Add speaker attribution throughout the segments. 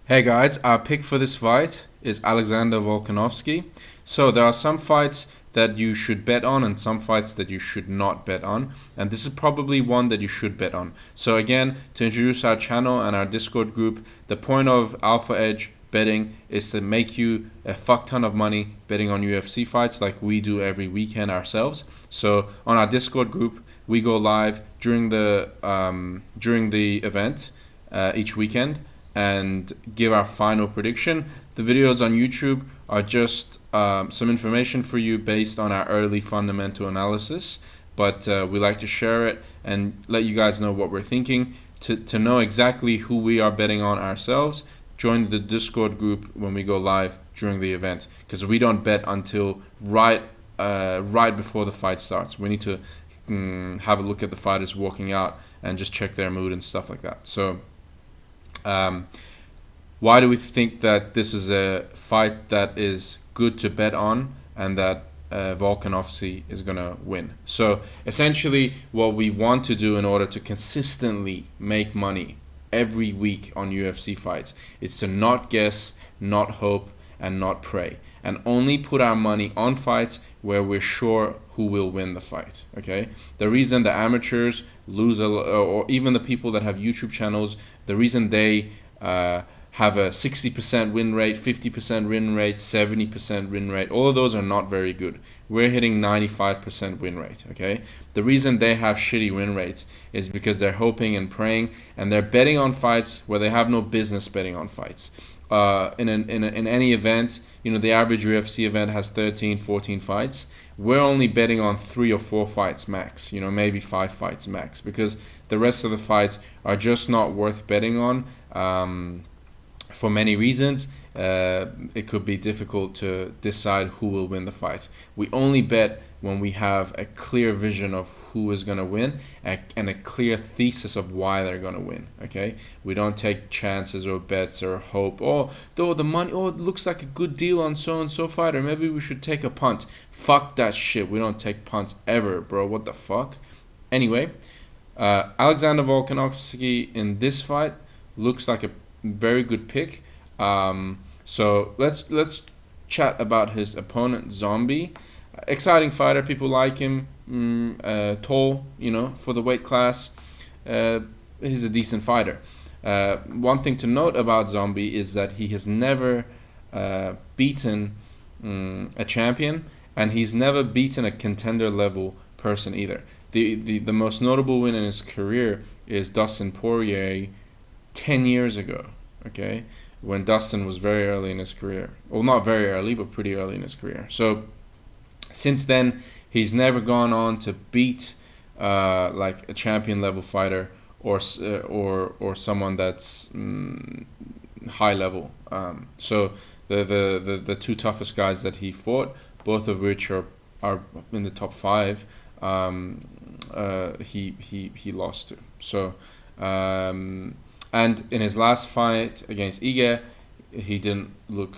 Speaker 1: Hey guys, our pick for this fight is Alexander Volkanovski. So there are some fights that you should bet on and some fights that you should not bet on, and this is probably one that you should bet on. So again, to introduce our channel and our Discord group, the point of Alpha Edge betting is to make you a fuck ton of money betting on UFC fights like we do every weekend ourselves. So on our Discord group, we go live during the event each weekend and give our final prediction. The videos on YouTube are just some information for you based on our early fundamental analysis, but we like to share it and let you guys know what we're thinking. To know exactly who we are betting on ourselves, join the Discord group when we go live during the event, because we don't bet until right before the fight starts. We need to have a look at the fighters walking out and just check their mood and stuff like that. So why do we think that this is a fight that is good to bet on and that Volkanovski is going to win? So essentially what we want to do in order to consistently make money every week on UFC fights is to not guess, not hope, and not pray, and only put our money on fights where we're sure who will win the fight. Okay, the reason the amateurs lose or even the people that have YouTube channels, the reason they have a 60% win rate, 50% win rate, 70% win rate, all of those are not very good. We're hitting 95% win rate. Okay, the reason they have shitty win rates is because they're hoping and praying, and they're betting on fights where they have no business betting on fights. In any event, you know, the average UFC event has 13, 14 fights. We're only betting on 3 or 4 fights max, you know, maybe 5 fights max, because the rest of the fights are just not worth betting on for many reasons. It could be difficult to decide who will win the fight. We only bet when we have a clear vision of who is going to win and a clear thesis of why they're going to win. Okay, we don't take chances or bets or hope. Oh, though the money, oh, it looks like a good deal on so and so fighter, maybe we should take a punt. Fuck that shit. We don't take punts ever, bro. What the fuck? Anyway, Alexander Volkanovski in this fight looks like a very good pick. So let's chat about his opponent, Zombie. Exciting fighter, people like him. Tall, you know, for the weight class. He's a decent fighter. One thing to note about Zombie is that he has never beaten a champion, and he's never beaten a contender level person either. The most notable win in his career is Dustin Poirier 10 years ago. Okay, when Dustin was very early in his career. Well, not very early, but pretty early in his career. So since then, he's never gone on to beat like a champion level fighter or someone that's high level. So the 2 toughest guys that he fought, both of which are in the top 5, he lost to. So and in his last fight against Ige, he didn't look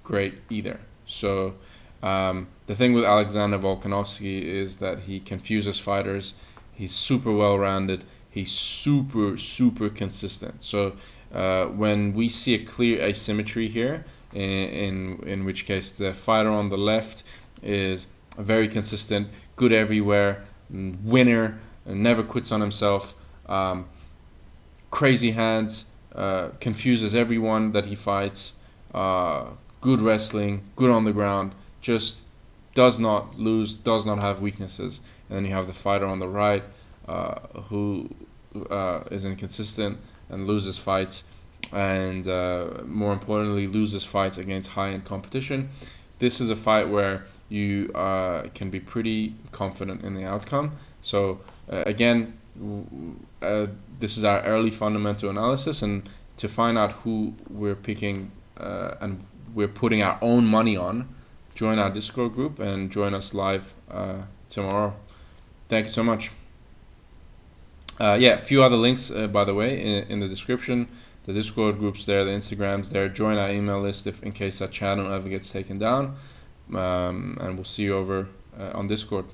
Speaker 1: great either. So the thing with Alexander Volkanovski is that he confuses fighters. He's super well-rounded. He's super consistent. So when we see a clear asymmetry here, in which case the fighter on the left is very consistent, good everywhere, winner, never quits on himself, crazy hands, confuses everyone that he fights, good wrestling, good on the ground, just does not lose, does not have weaknesses. And then you have the fighter on the right who is inconsistent and loses fights, and more importantly loses fights against high-end competition. This is a fight where you can be pretty confident in the outcome. So again, this is our early fundamental analysis, and to find out who we're picking and we're putting our own money on, join our Discord group and join us live tomorrow. Thank you so much. Yeah, a few other links, by the way, in the description. The Discord group's there, the Instagram's there. Join our email list if in case our channel ever gets taken down. And we'll see you over on Discord.